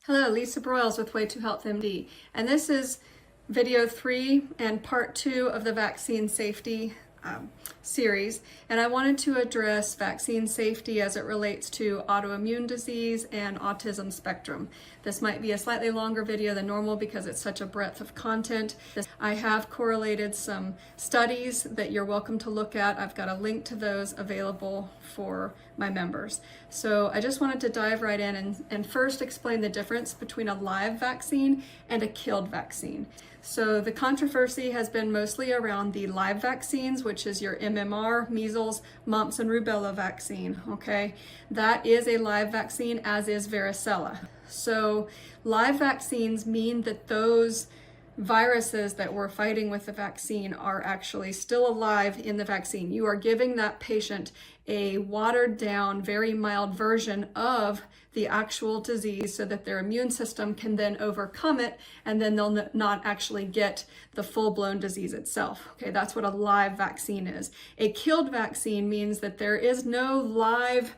Hello, Lisa Broyles with Way to Health MD, and this is video 3 and part 2 of the vaccine safety series. And I wanted to address vaccine safety as it relates to autoimmune disease and autism spectrum. This might be a slightly longer video than normal because it's such a breadth of content. I have correlated some studies that you're welcome to look at. I've got a link to those available for my members. So I just wanted to dive right in and first explain the difference between a live vaccine and a killed vaccine. So the controversy has been mostly around the live vaccines, which is your MMR, measles, mumps, and rubella vaccine, okay? That is a live vaccine, as is varicella. So live vaccines mean that those viruses that we're fighting with the vaccine are actually still alive in the vaccine. You are giving that patient a watered down, very mild version of the actual disease so that their immune system can then overcome it, and then they'll not actually get the full-blown disease itself. Okay, that's what a live vaccine is. A killed vaccine means that there is no live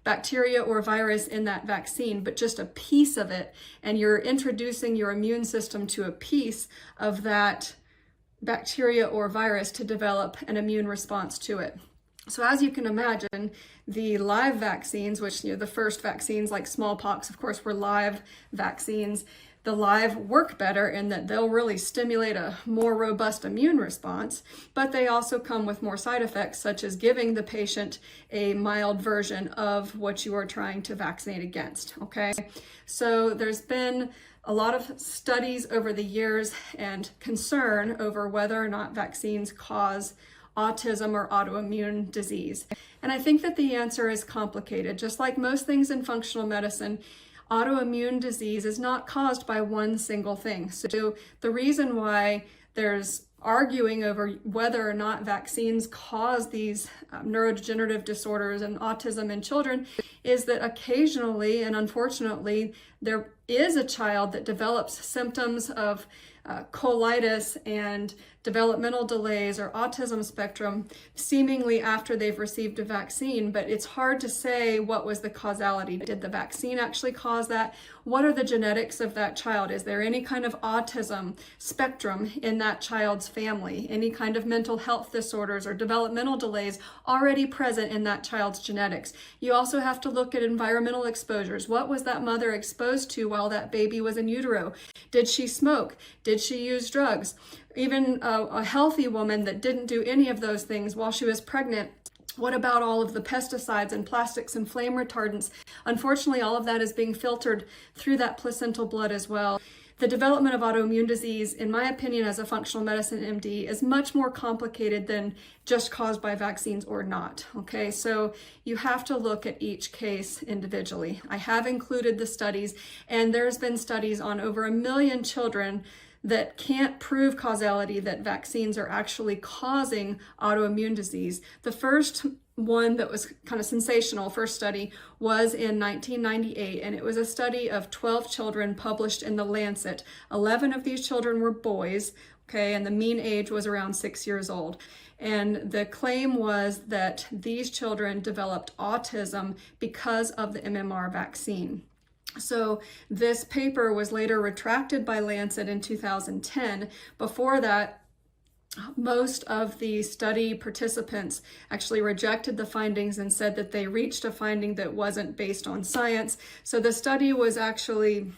bacteria or virus in that vaccine, but just a piece of it, and you're introducing your immune system to a piece of that bacteria or virus to develop an immune response to it. So as you can imagine, the live vaccines, which the first vaccines like smallpox, of course, were live vaccines. The live work better in that they'll really stimulate a more robust immune response, but they also come with more side effects, such as giving the patient a mild version of what you are trying to vaccinate against, okay? So there's been a lot of studies over the years and concern over whether or not vaccines cause autism or autoimmune disease. And I think that the answer is complicated. Just like most things in functional medicine, autoimmune disease is not caused by one single thing. So the reason why there's arguing over whether or not vaccines cause these neurodegenerative disorders and autism in children is that occasionally, and unfortunately, there is a child that develops symptoms of colitis and developmental delays or autism spectrum seemingly after they've received a vaccine, but it's hard to say what was the causality. Did the vaccine actually cause that? What are the genetics of that child? Is there any kind of autism spectrum in that child's family? Any kind of mental health disorders or developmental delays already present in that child's genetics? You also have to look at environmental exposures. What was that mother exposed to while that baby was in utero? Did she smoke? Did she use drugs? Even a healthy woman that didn't do any of those things while she was pregnant, what about all of the pesticides and plastics and flame retardants? Unfortunately, all of that is being filtered through that placental blood as well. The development of autoimmune disease, in my opinion, as a functional medicine MD, is much more complicated than just caused by vaccines or not, okay? So you have to look at each case individually. I have included the studies, and there's been studies on over 1 million children that can't prove causality that vaccines are actually causing autoimmune disease. The first one that was kind of sensational, first study, was in 1998, and it was a study of 12 children published in the Lancet. 11 of these children were boys, okay, and the mean age was around 6 years old. And the claim was that these children developed autism because of the MMR vaccine. So this paper was later retracted by Lancet in 2010. Before that, most of the study participants actually rejected the findings and said that they reached a finding that wasn't based on science. So the study was actually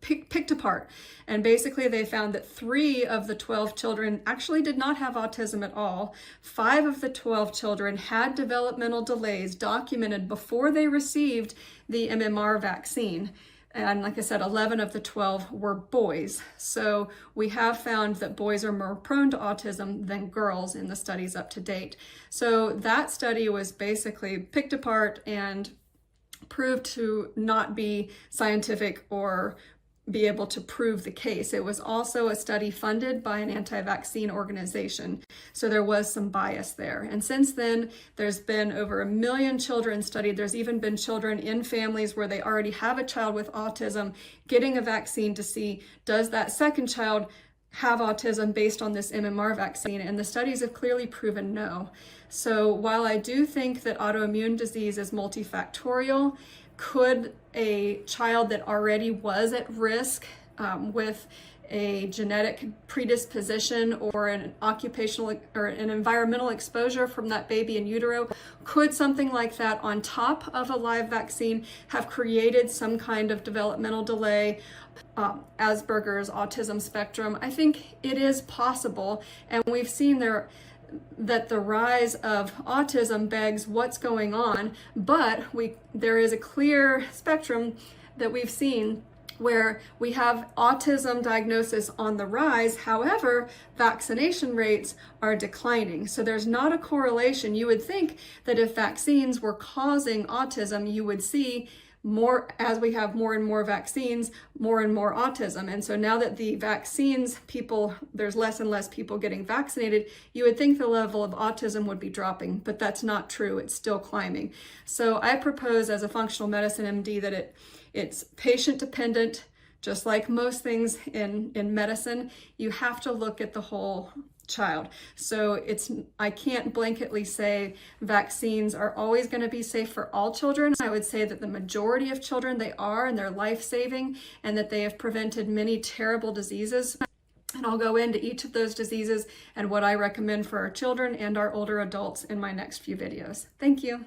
picked apart. And basically they found that 3 of the 12 children actually did not have autism at all. 5 of the 12 children had developmental delays documented before they received the MMR vaccine. And like I said, 11 of the 12 were boys. So we have found that boys are more prone to autism than girls in the studies up to date. So that study was basically picked apart and proved to not be scientific or be able to prove the case. It was also a study funded by an anti-vaccine organization, so there was some bias there. And since then, there's been over 1 million children studied. There's even been children in families where they already have a child with autism getting a vaccine to see, does that second child have autism based on this MMR vaccine? And the studies have clearly proven no. So while I do think that autoimmune disease is multifactorial, Could a child that already was at risk with a genetic predisposition or an occupational or an environmental exposure from that baby in utero, could something like that on top of a live vaccine have created some kind of developmental delay, Asperger's, autism spectrum? I think it is possible, and we've seen that the rise of autism begs what's going on, but there is a clear spectrum that we've seen where we have autism diagnosis on the rise. However, vaccination rates are declining. So there's not a correlation. You would think that if vaccines were causing autism, you would see more, as we have more and more vaccines, more and more autism. And so now that the vaccines, there's less and less people getting vaccinated, you would think the level of autism would be dropping, but that's not true. It's still climbing. So I propose as a functional medicine MD that it's patient dependent, just like most things in medicine. You have to look at the whole child. So I can't blanketly say vaccines are always going to be safe for all children. I would say that the majority of children, they are, and they're life-saving, and that they have prevented many terrible diseases. And I'll go into each of those diseases and what I recommend for our children and our older adults in my next few videos. Thank you.